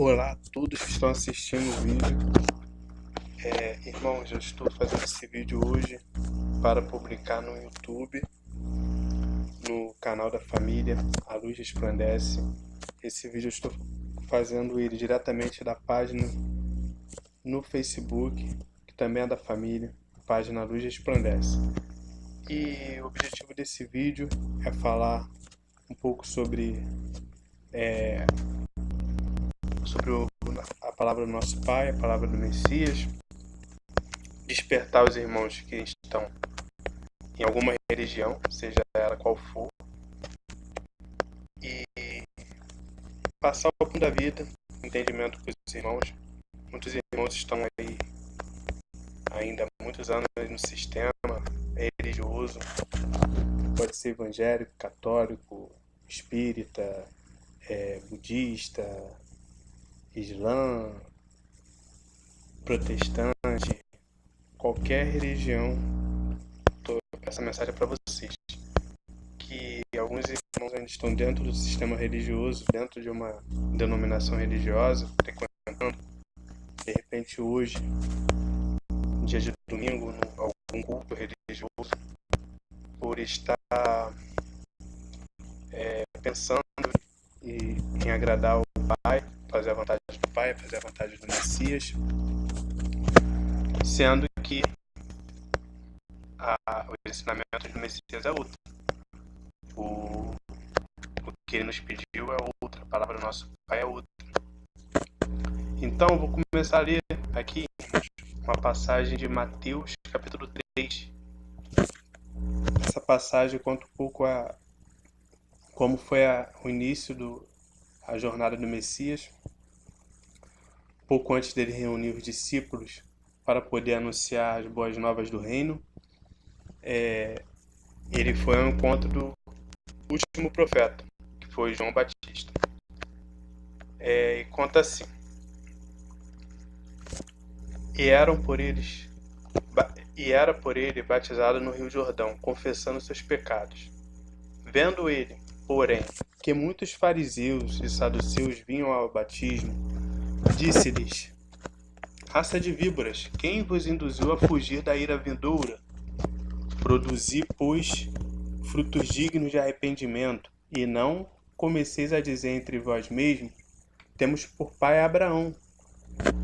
Olá a todos que estão assistindo o vídeo. Irmãos, eu estou fazendo esse vídeo hoje para publicar no YouTube, no canal da família A Luz Resplandece. Esse vídeo eu estou fazendo ele diretamente da página no Facebook, que também é da família, a página A Luz Resplandece. E o objetivo desse vídeo é falar um pouco sobre a palavra do nosso Pai, a palavra do Messias, despertar os irmãos que estão em alguma religião, seja ela qual for, e passar o ponto da vida, entendimento para os irmãos. Muitos irmãos estão aí ainda há muitos anos no sistema religioso, pode ser evangélico, católico, espírita, budista, islã, protestante, qualquer religião. Essa mensagem é para vocês, que alguns irmãos ainda estão dentro do sistema religioso, dentro de uma denominação religiosa, frequentando, de repente hoje, dia de domingo, algum culto religioso, por estar pensando em agradar o Pai, fazer a vontade do Pai, fazer a vontade do Messias, sendo que o ensinamento do Messias é outro. O que ele nos pediu é outra, a palavra do nosso Pai é outra. Então eu vou começar a ler aqui uma passagem de Mateus capítulo 3. Essa passagem conta um pouco como foi o início da jornada do Messias, pouco antes dele reunir os discípulos para poder anunciar as boas novas do reino. Ele foi ao encontro do último profeta, que foi João Batista. E conta assim: E era por ele batizado no Rio Jordão, confessando seus pecados. Vendo ele, porém, que muitos fariseus e saduceus vinham ao batismo, disse-lhes: Raça de víboras, quem vos induziu a fugir da ira vindoura? Produzi, pois, frutos dignos de arrependimento, e não comeceis a dizer entre vós mesmos: temos por pai Abraão.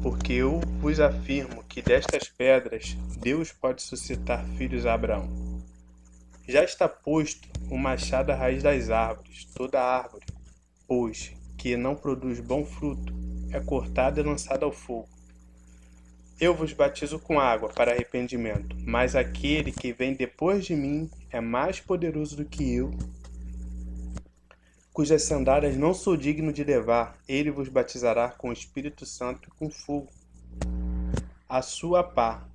Porque eu vos afirmo que destas pedras Deus pode suscitar filhos a Abraão. Já está posto o machado à raiz das árvores. Toda árvore, pois, que não produz bom fruto, é cortada e lançada ao fogo. Eu vos batizo com água para arrependimento, mas aquele que vem depois de mim é mais poderoso do que eu, cujas sandálias não sou digno de levar. Ele vos batizará com o Espírito Santo e com fogo. A sua pá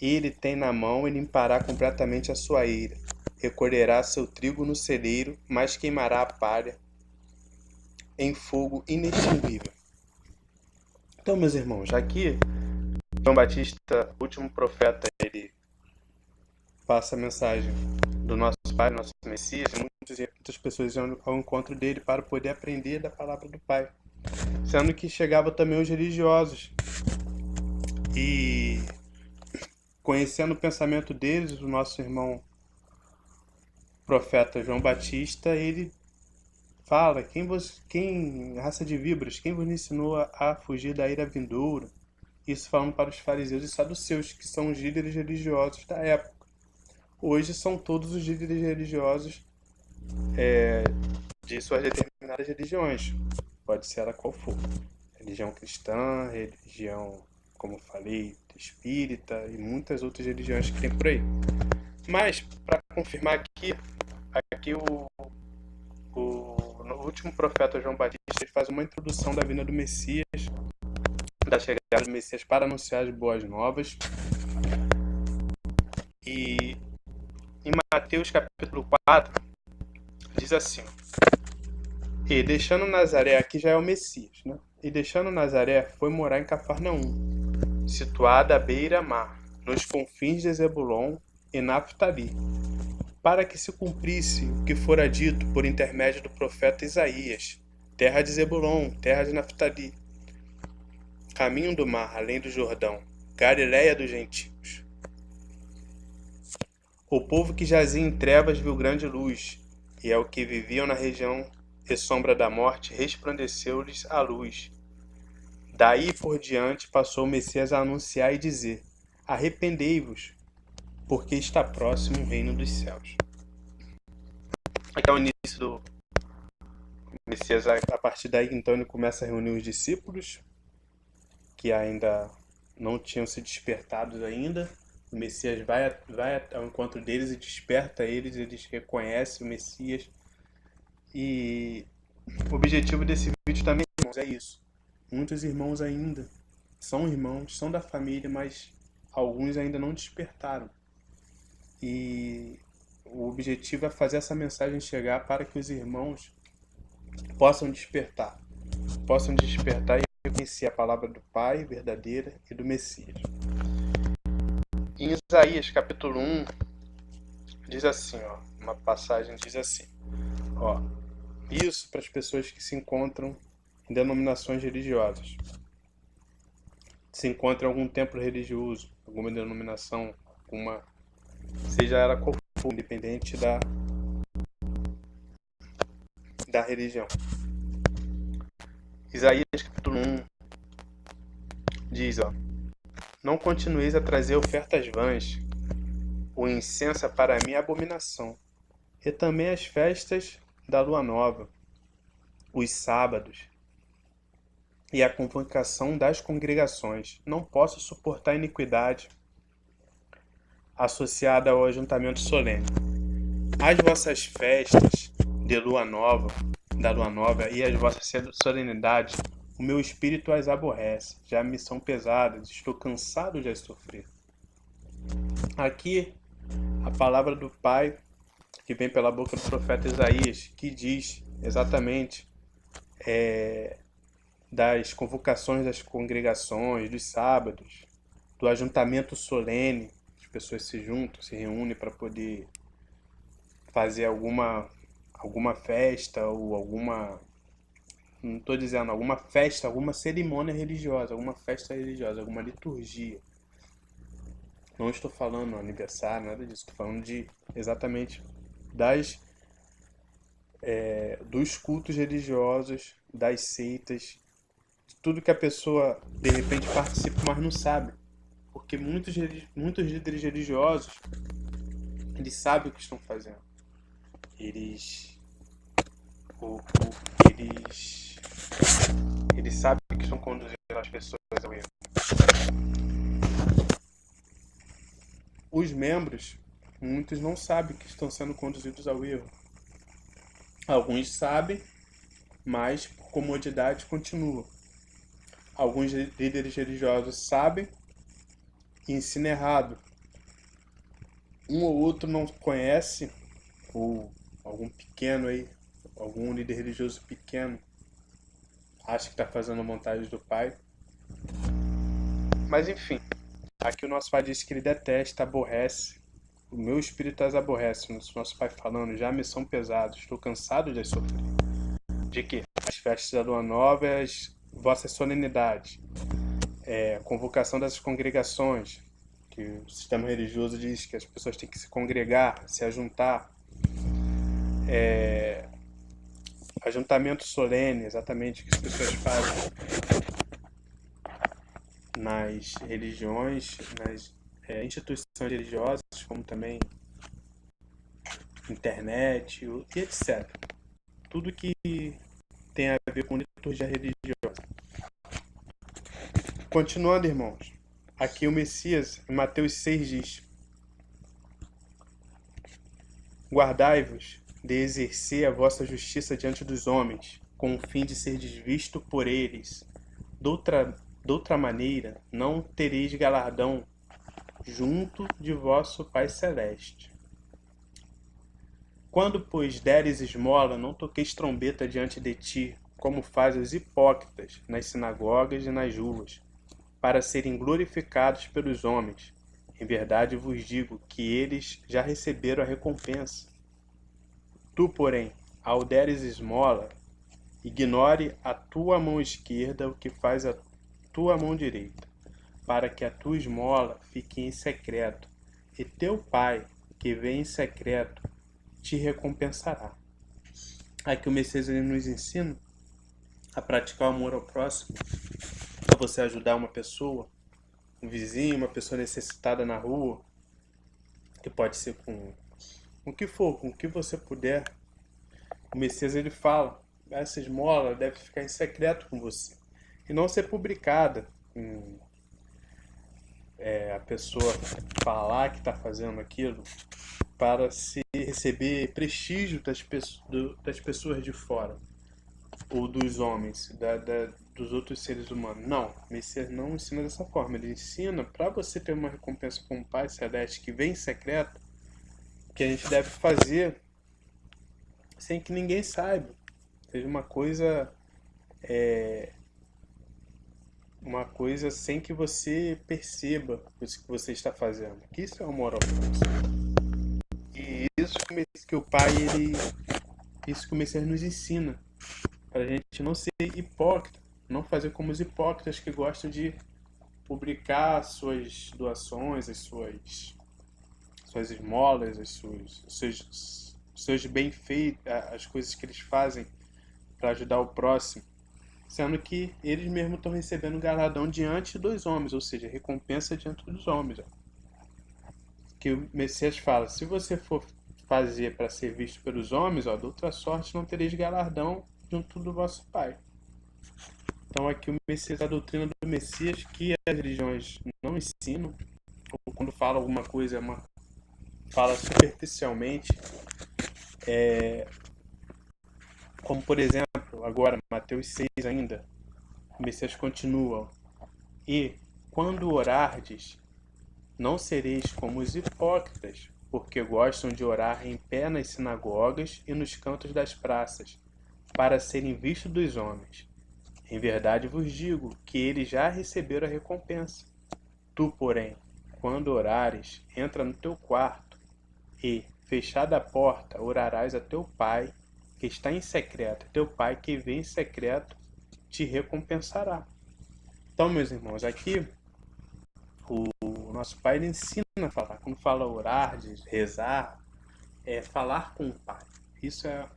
ele tem na mão e limpará completamente a sua eira. Recolherá seu trigo no celeiro, mas queimará a palha em fogo inextinguível. Então, meus irmãos, aqui João Batista, o último profeta, ele passa a mensagem do nosso Pai, do nosso Messias, e muitas pessoas iam ao encontro dele para poder aprender da palavra do Pai. Sendo que chegavam também os religiosos. E conhecendo o pensamento deles, o nosso irmão profeta João Batista, ele fala: quem raça de víboras, quem vos ensinou a fugir da ira vindoura? Isso falando para os fariseus e saduceus, que são os líderes religiosos da época. Hoje são todos os líderes religiosos de suas determinadas religiões, pode ser ela qual for. Religião cristã, religião, como falei, espírita e muitas outras religiões que tem por aí. Mas, para confirmar aqui no último profeta João Batista, ele faz uma introdução da vinda do Messias, da chegada do Messias para anunciar as boas novas. E em Mateus capítulo 4, diz assim: E deixando Nazaré, aqui já é o Messias, né? E deixando Nazaré, foi morar em Cafarnaum, situada à beira-mar, nos confins de Zebulon e Naftali, para que se cumprisse o que fora dito por intermédio do profeta Isaías: terra de Zebulon, terra de Naftali, caminho do mar, além do Jordão, Galiléia dos gentios. O povo que jazia em trevas viu grande luz, e ao que viviam na região e sombra da morte, resplandeceu-lhes a luz. Daí por diante passou o Messias a anunciar e dizer: arrependei-vos, porque está próximo o reino dos céus. Aqui é o início do Messias. A partir daí, então, ele começa a reunir os discípulos, que ainda não tinham se despertado ainda. O Messias vai ao encontro deles e desperta eles, eles reconhecem o Messias. E o objetivo desse vídeo também, irmãos, é isso. Muitos irmãos ainda são irmãos, são da família, mas alguns ainda não despertaram. E o objetivo é fazer essa mensagem chegar para que os irmãos possam despertar e conhecer a palavra do Pai verdadeira e do Messias. Em Isaías capítulo 1 diz assim, uma passagem diz assim, isso para as pessoas que se encontram em denominações religiosas, se encontram em algum templo religioso, alguma denominação, seja ela qual for, independente da religião. Isaías capítulo 1 diz, não continueis a trazer ofertas vãs, o incenso para mim é abominação, e também as festas da lua nova, os sábados e a convocação das congregações. Não posso suportar a iniquidade associada ao ajuntamento solene. As vossas festas de lua nova, da lua nova e as vossas solenidades, o meu espírito as aborrece, já me são pesadas, estou cansado de as sofrer. Aqui, a palavra do Pai, que vem pela boca do profeta Isaías, que diz exatamente das convocações das congregações, dos sábados, do ajuntamento solene, as pessoas se juntam, se reúnem para poder fazer alguma festa ou alguma festa, alguma cerimônia religiosa, alguma festa religiosa, alguma liturgia. Não estou falando aniversário, nada disso, estou falando exatamente dos cultos religiosos, das seitas, de tudo que a pessoa de repente participa, mas não sabe. Porque muitos líderes religiosos, eles sabem o que estão fazendo. Eles sabem que estão conduzindo as pessoas ao erro. Os membros, muitos não sabem que estão sendo conduzidos ao erro. Alguns sabem, mas por comodidade continuam. Alguns líderes religiosos sabem e ensinam errado. Um ou outro não conhece, ou algum pequeno aí, algum líder religioso pequeno, acha que está fazendo a vontade do Pai. Mas enfim, aqui o nosso Pai diz que ele detesta, aborrece. O meu espírito as aborrece. O nosso Pai falando, já me são pesados, estou cansado de sofrer. De que? As festas da lua nova e as vossas solenidades. Convocação das congregações, que o sistema religioso diz que as pessoas têm que se congregar, se ajuntar. Ajuntamento solene, exatamente o que as pessoas fazem nas religiões, nas instituições religiosas, como também internet e etc. Tudo que tem a ver com liturgia religiosa. Continuando, irmãos, aqui o Messias, em Mateus 6, diz: guardai-vos de exercer a vossa justiça diante dos homens, com o fim de ser visto por eles. Doutra maneira, não tereis galardão junto de vosso Pai Celeste. Quando, pois, deres esmola, não toqueis trombeta diante de ti, como fazem os hipócritas nas sinagogas e nas ruas, para serem glorificados pelos homens. Em verdade vos digo que eles já receberam a recompensa. Tu, porém, ao deres esmola, Ignore a tua mão esquerda o que faz a tua mão direita, para que a tua esmola fique em secreto, e teu pai, que vem em secreto, te recompensará. Aqui o Messias ele nos ensina a praticar o amor ao próximo, a você ajudar uma pessoa, um vizinho, uma pessoa necessitada na rua, que pode ser com o que for, com o que você puder. O Messias ele fala, essa esmola deve ficar em secreto com você e não ser publicada. A pessoa falar que está fazendo aquilo para se receber prestígio das pessoas de fora ou dos homens, dos outros seres humanos. Não, o Messias não ensina dessa forma. Ele ensina para você ter uma recompensa com o Pai Celeste que vem em secreto, que a gente deve fazer sem que ninguém saiba. Seja uma coisa sem que você perceba isso que você está fazendo. Isso é o amor ao próximo. E isso que o Pai, isso que o Messias nos ensina. Para a gente não ser hipócrita, não fazer como os hipócritas que gostam de publicar suas doações, as suas esmolas, os seus bem-feitos, as coisas que eles fazem para ajudar o próximo, sendo que eles mesmos estão recebendo galardão diante dos homens, ou seja, recompensa diante dos homens. Que o Messias fala, se você for fazer para ser visto pelos homens, de outra sorte não tereis galardão junto do vosso Pai. Então aqui o Messias, a doutrina do Messias, que as religiões não ensinam, ou quando fala alguma coisa, fala superficialmente, como por exemplo, agora, Mateus 6 ainda, o Messias continua, e quando orardes, não sereis como os hipócritas, porque gostam de orar em pé nas sinagogas e nos cantos das praças, para serem vistos dos homens. Em verdade vos digo que eles já receberam a recompensa. Tu, porém, quando orares, entra no teu quarto e, fechada a porta, orarás a teu Pai, que está em secreto. Teu Pai, que vem em secreto, te recompensará. Então, meus irmãos, aqui o nosso Pai ele ensina a falar. Quando fala orar, rezar, é falar com o Pai. Isso é...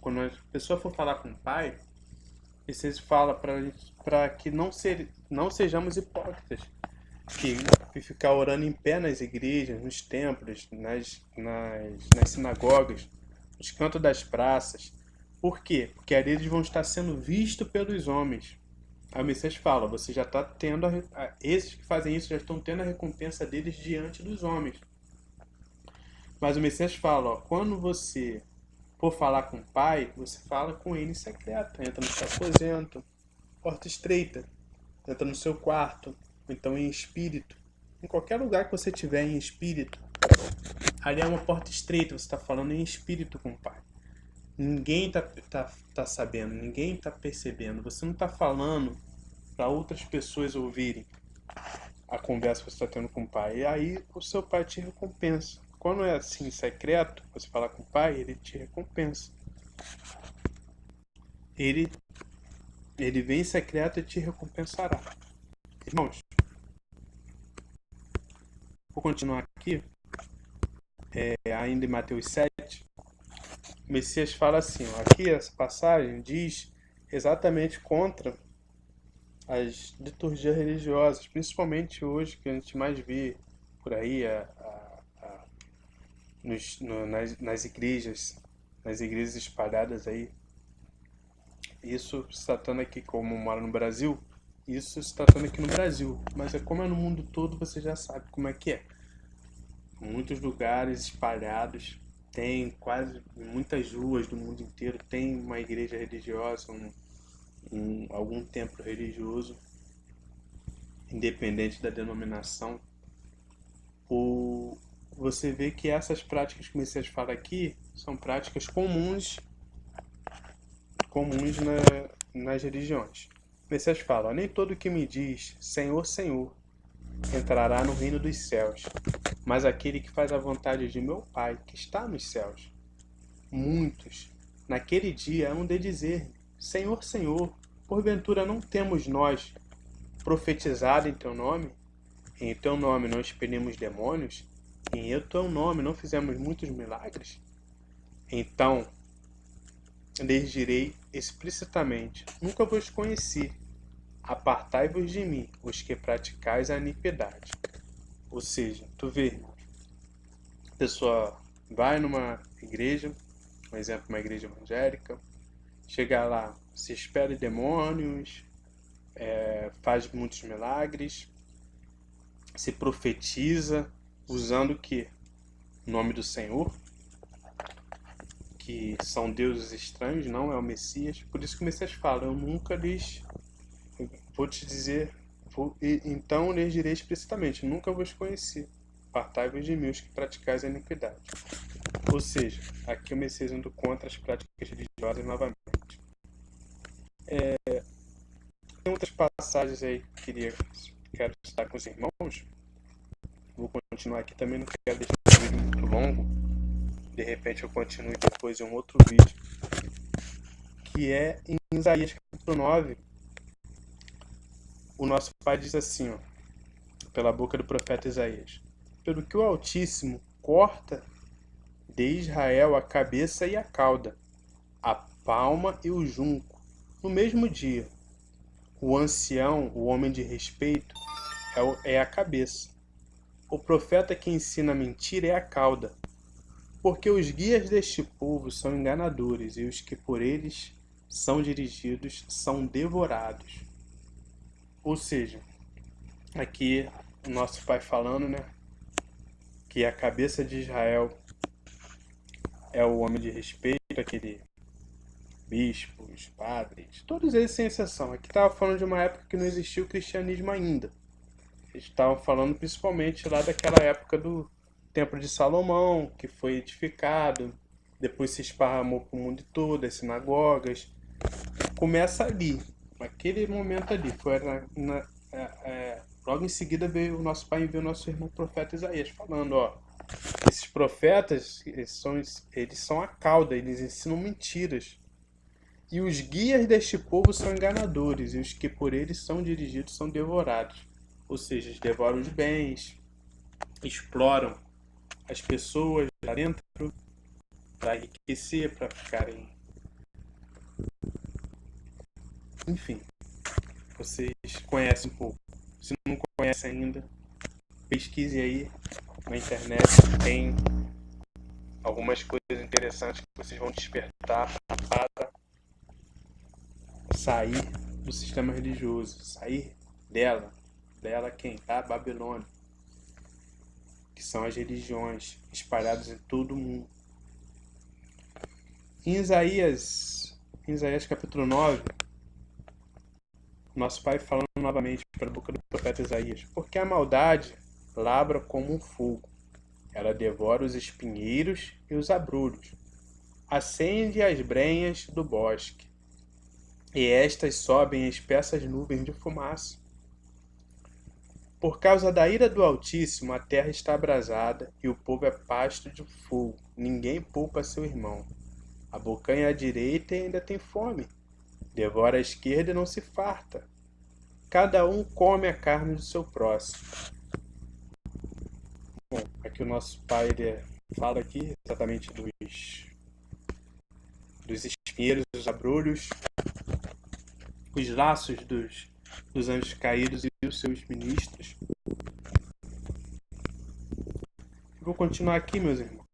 Quando a pessoa for falar com o Pai, vocês falam para que não sejamos hipócritas, que ficar orando em pé nas igrejas, nos templos, nas sinagogas, nos cantos das praças. Por quê? Porque ali eles vão estar sendo vistos pelos homens. Aí o Messias fala, você já está tendo, esses que fazem isso já estão tendo a recompensa deles diante dos homens. Mas o Messias fala, quando você for falar com o Pai, você fala com ele em secreto. Entra no seu aposento, porta estreita. Entra no seu quarto, ou então em espírito. Em qualquer lugar que você estiver em espírito. Ali é uma porta estreita, você está falando em espírito com o Pai. Ninguém tá sabendo, ninguém está percebendo. Você não está falando para outras pessoas ouvirem a conversa que você está tendo com o Pai. E aí o seu Pai te recompensa. Quando é assim, secreto, você falar com o Pai, ele te recompensa. Ele vem em secreto e te recompensará. Irmãos, vou continuar aqui. Ainda em Mateus 7, o Messias fala assim, aqui essa passagem diz exatamente contra as liturgias religiosas, principalmente hoje que a gente mais vê por aí nas igrejas espalhadas aí. Isso se tratando aqui, como mora no Brasil, isso se tratando aqui no Brasil, mas como é no mundo todo, você já sabe como é que é. Muitos lugares espalhados, tem quase muitas ruas do mundo inteiro, tem uma igreja religiosa, algum templo religioso, independente da denominação. Você vê que essas práticas que o Messias fala aqui são práticas comuns nas religiões. O Messias fala, nem todo que me diz Senhor, Senhor entrará no reino dos céus, mas aquele que faz a vontade de meu Pai, que está nos céus. Muitos, naquele dia, hão de dizer, Senhor, Senhor, porventura não temos nós profetizado em teu nome? Em teu nome não expelimos demônios? Em teu nome não fizemos muitos milagres? Então lhes direi explicitamente: nunca vos conheci. Apartai-vos de mim, os que praticais a iniquidade. Ou seja, tu vê, a pessoa vai numa igreja, por exemplo, uma igreja evangélica, chega lá, se espera demônios, faz muitos milagres, se profetiza usando o que? O nome do Senhor, que são deuses estranhos, não é o Messias. Por isso que o Messias fala: eu nunca lhes vou te dizer, então lhes direi explicitamente: nunca vos conheci. Apartai-vos de mim, os que praticais a iniquidade. Ou seja, aqui o Messias indo contra as práticas religiosas novamente. Tem outras passagens aí que quero citar com os irmãos. Vou continuar aqui também, não quero deixar o vídeo muito longo. De repente eu continue depois em um outro vídeo. Que é em Isaías capítulo 9. O nosso Pai diz assim, ó, pela boca do profeta Isaías: pelo que o Altíssimo corta de Israel a cabeça e a cauda, a palma e o junco, no mesmo dia. O ancião, o homem de respeito, é a cabeça. O profeta que ensina a mentira é a cauda. Porque os guias deste povo são enganadores, e os que por eles são dirigidos são devorados. Ou seja, aqui o nosso Pai falando, né, que a cabeça de Israel é o homem de respeito, aquele bispos, padres, todos eles sem exceção. Aqui estava falando de uma época que não existia o cristianismo ainda. Eles estavam falando principalmente lá daquela época do Templo de Salomão, que foi edificado, depois se esparramou para o mundo todo, as sinagogas. Começa ali, naquele momento ali. Foi logo em seguida veio o nosso pai e veio o nosso irmão profeta Isaías falando, ó, esses profetas, eles são a cauda, eles ensinam mentiras. E os guias deste povo são enganadores, e os que por eles são dirigidos são devorados. Ou seja, eles devoram os bens, exploram as pessoas lá dentro para enriquecer, para ficarem... Enfim, vocês conhecem um pouco. Se não conhece ainda, pesquise aí na internet, tem algumas coisas interessantes que vocês vão despertar para sair do sistema religioso, sair dela quem? Da Babilônia, que são as religiões espalhadas em todo o mundo. Em Isaías capítulo 9, nosso Pai falando novamente pela boca do profeta Isaías: porque a maldade labra como um fogo, ela devora os espinheiros e os abrolhos, acende as brenhas do bosque, e estas sobem em espessas nuvens de fumaça. Por causa da ira do Altíssimo, a terra está abrasada, e o povo é pasto de fogo. Ninguém poupa seu irmão. Abocanha à direita e ainda tem fome. Devora à esquerda e não se farta. Cada um come a carne do seu próximo. Bom, aqui o nosso pai fala aqui exatamente dos espinheiros, dos abrolhos, os laços dos anjos caídos e os seus ministros. Vou continuar aqui, meus irmãos.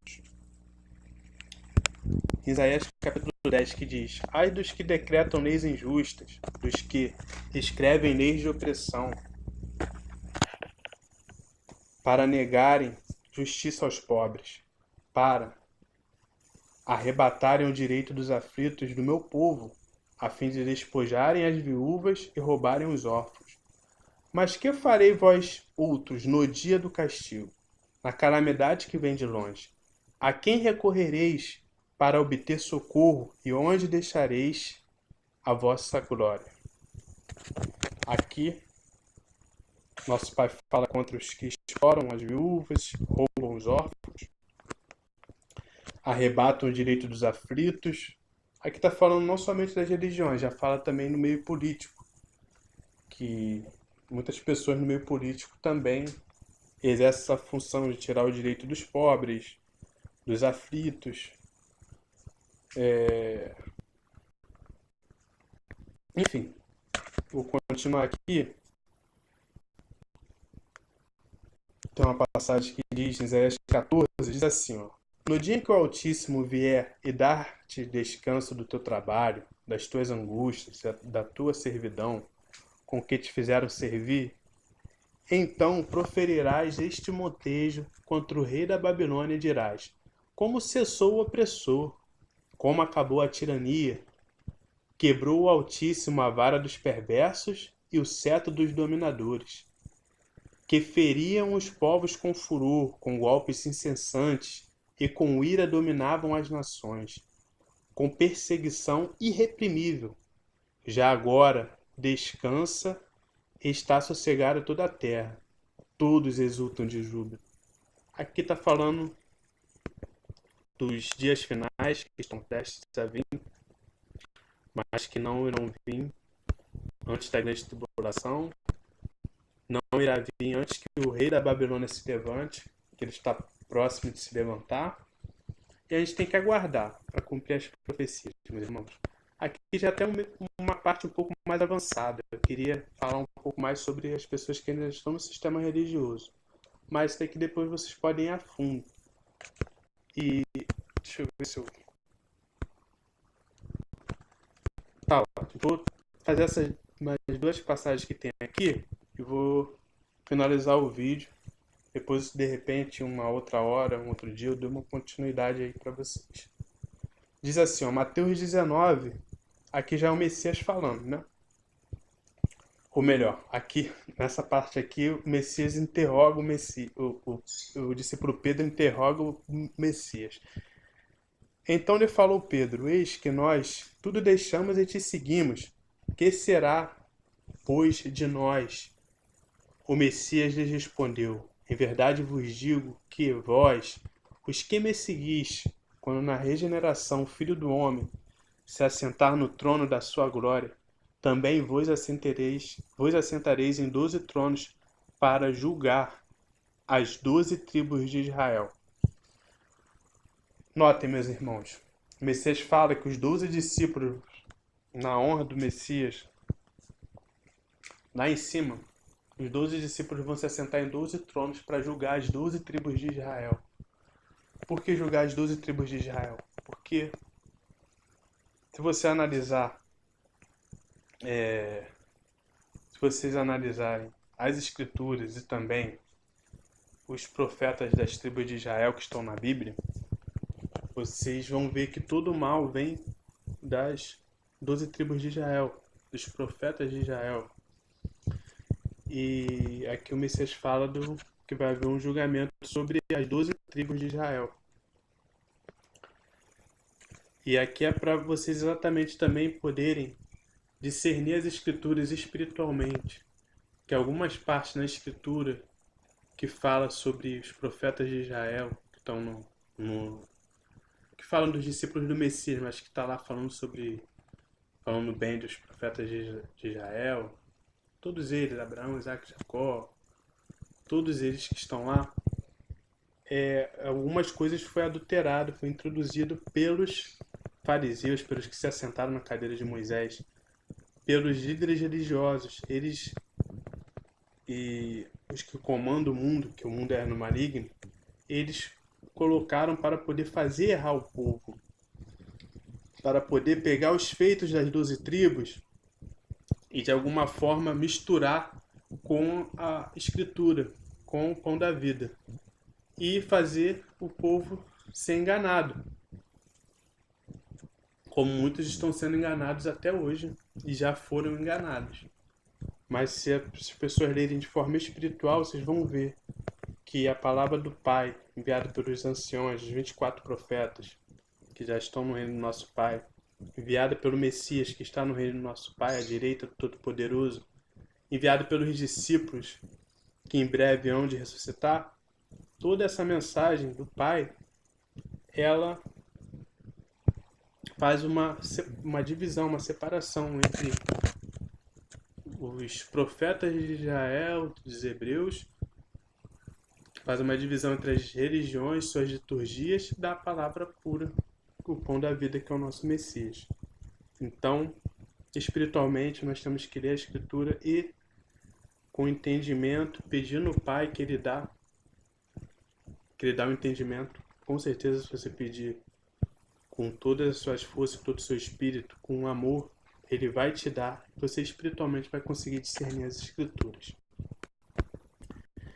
Isaías capítulo 10, que diz: ai dos que decretam leis injustas, dos que escrevem leis de opressão, para negarem justiça aos pobres, para arrebatarem o direito dos aflitos do meu povo, a fim de despojarem as viúvas e roubarem os órfãos. Mas que farei vós outros no dia do castigo, na calamidade que vem de longe? A quem recorrereis para obter socorro, e onde deixareis a vossa glória? Aqui, nosso Pai fala contra os que exploram as viúvas, roubam os órfãos, arrebatam o direito dos aflitos, Aqui está falando não somente das religiões, já fala também no meio político, que muitas pessoas no meio político também exercem essa função de tirar o direito dos pobres, dos aflitos, enfim. Vou continuar aqui. Tem uma passagem que diz, em Isaías 14, diz assim, ó: No dia em que o Altíssimo vier e dar-te descanso do teu trabalho, das tuas angústias, da tua servidão, com que te fizeram servir, então proferirás este motejo contra o rei da Babilônia e dirás: Como cessou o opressor, como acabou a tirania, quebrou o Altíssimo a vara dos perversos e o cetro dos dominadores, que feriam os povos com furor, com golpes incessantes, e com ira dominavam as nações, com perseguição irreprimível. Já agora descansa e está sossegada toda a terra. Todos exultam de júbilo. Aqui está falando dos dias finais que estão prestes a vir, mas que não irão vir antes da grande tribulação. Não irá vir antes que o rei da Babilônia se levante, que ele está próximo de se levantar. E a gente tem que aguardar para cumprir as profecias, meus irmãos. Aqui já tem uma parte um pouco mais avançada. Eu queria falar um pouco mais sobre as pessoas que ainda estão no sistema religioso. Mas daqui depois vocês podem ir a fundo. E deixa eu ver se eu. Tá, ó. Vou fazer essas mais duas passagens que tem aqui e vou finalizar o vídeo. Depois, de repente, uma outra hora, um outro dia, eu dou uma continuidade aí para vocês. Diz assim, ó, Mateus 19, aqui já é o Messias falando, né? Ou melhor, aqui, nessa parte aqui, o Messias interroga o Messias, o discípulo Pedro interroga o Messias. Então lhe falou Pedro: Eis que nós tudo deixamos e te seguimos. Que será, pois, de nós? O Messias lhes respondeu: Em verdade vos digo que vós, os que me seguis, quando na regeneração o Filho do Homem se assentar no trono da sua glória, também vos assentareis em 12 tronos para julgar as 12 tribos de Israel. Notem, meus irmãos, o Messias fala que os 12 discípulos, na honra do Messias, lá em cima, os 12 discípulos vão se assentar em 12 tronos para julgar as 12 tribos de Israel. Por que julgar as 12 tribos de Israel? Porque, se você analisar, se vocês analisarem as escrituras e também os profetas das tribos de Israel que estão na Bíblia, vocês vão ver que todo o mal vem das 12 tribos de Israel, dos profetas de Israel. E aqui o Messias fala que vai haver um julgamento sobre as 12 tribos de Israel. E aqui é para vocês exatamente também poderem discernir as escrituras espiritualmente. Que algumas partes na escritura que fala sobre os profetas de Israel, que estão que falam dos discípulos do Messias, mas que está lá falando bem dos profetas de Israel, todos eles, Abraão, Isaac, Jacó, todos eles que estão lá, algumas coisas foi adulterado, foi introduzido pelos fariseus, pelos que se assentaram na cadeira de Moisés, pelos líderes religiosos, eles e os que comandam o mundo, que o mundo é no maligno, eles colocaram para poder fazer errar o povo, para poder pegar os feitos das 12 tribos e de alguma forma misturar com a escritura, com o pão da vida e fazer o povo ser enganado, como muitos estão sendo enganados até hoje e já foram enganados. Mas se as pessoas lerem de forma espiritual, vocês vão ver que a palavra do Pai, enviada pelos anciões, os 24 profetas, que já estão no reino do nosso Pai, enviada pelo Messias, que está no reino do nosso Pai, à direita do Todo-Poderoso, enviado pelos discípulos, que em breve hão de ressuscitar, toda essa mensagem do Pai, ela faz uma divisão, uma separação entre os profetas de Israel, dos hebreus, faz uma divisão entre as religiões, suas liturgias, da palavra pura, o pão da vida, que é o nosso Messias. Então, espiritualmente, nós temos que ler a Escritura e, com entendimento, pedindo ao Pai que Ele dá o entendimento. Com certeza, se você pedir com todas as suas forças, todo o seu espírito, com amor, Ele vai te dar. Você espiritualmente vai conseguir discernir as Escrituras.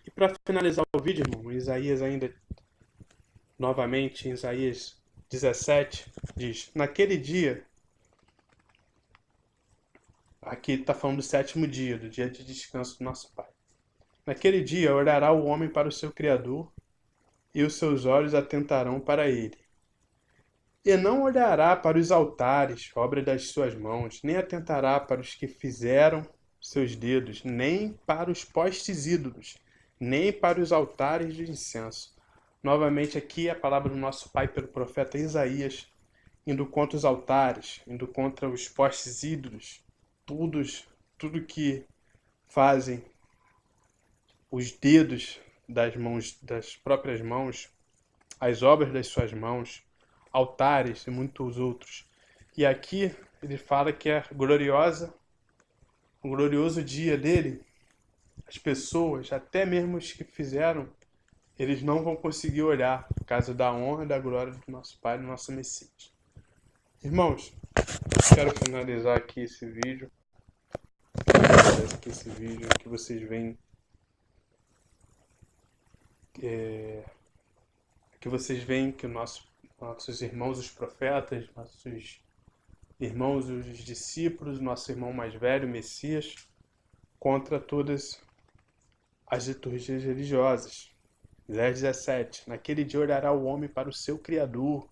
E para finalizar o vídeo, irmão, Isaías ainda, novamente, em Isaías 17, diz: naquele dia, aqui está falando do sétimo dia, do dia de descanso do nosso Pai. Naquele dia orará o homem para o seu Criador, e os seus olhos atentarão para ele. E não olhará para os altares, obra das suas mãos, nem atentará para os que fizeram seus dedos, nem para os postes ídolos, nem para os altares de incenso. Novamente aqui a palavra do nosso Pai pelo profeta Isaías, indo contra os altares, indo contra os postes ídolos, tudo que fazem os dedos das mãos, das próprias mãos, as obras das suas mãos, altares e muitos outros. E aqui ele fala que é o glorioso dia dele, as pessoas, até mesmo os que fizeram, eles não vão conseguir olhar por causa da honra e da glória do nosso Pai, do nosso Messias. Irmãos, quero finalizar aqui esse vídeo. Que vocês veem que nossos irmãos, os profetas, nossos irmãos, os discípulos, nosso irmão mais velho, Messias, contra todas as liturgias religiosas. Isaías 17. Naquele dia olhará o homem para o seu Criador,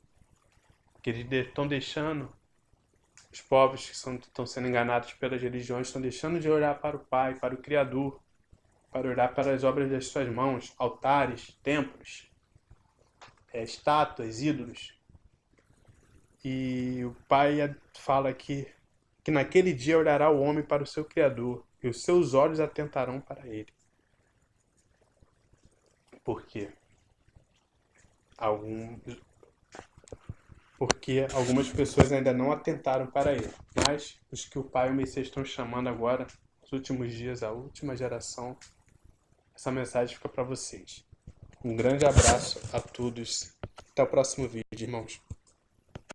que eles estão deixando, os povos que estão sendo enganados pelas religiões, estão deixando de olhar para o Pai, para o Criador, para olhar para as obras das suas mãos, altares, templos, estátuas, ídolos. E o Pai fala aqui que naquele dia olhará o homem para o seu Criador, e os seus olhos atentarão para ele. Por quê? Porque algumas pessoas ainda não atentaram para ele, mas os que o Pai e o Messias estão chamando agora, nos últimos dias, a última geração, essa mensagem fica para vocês. Um grande abraço a todos. Até o próximo vídeo, irmãos.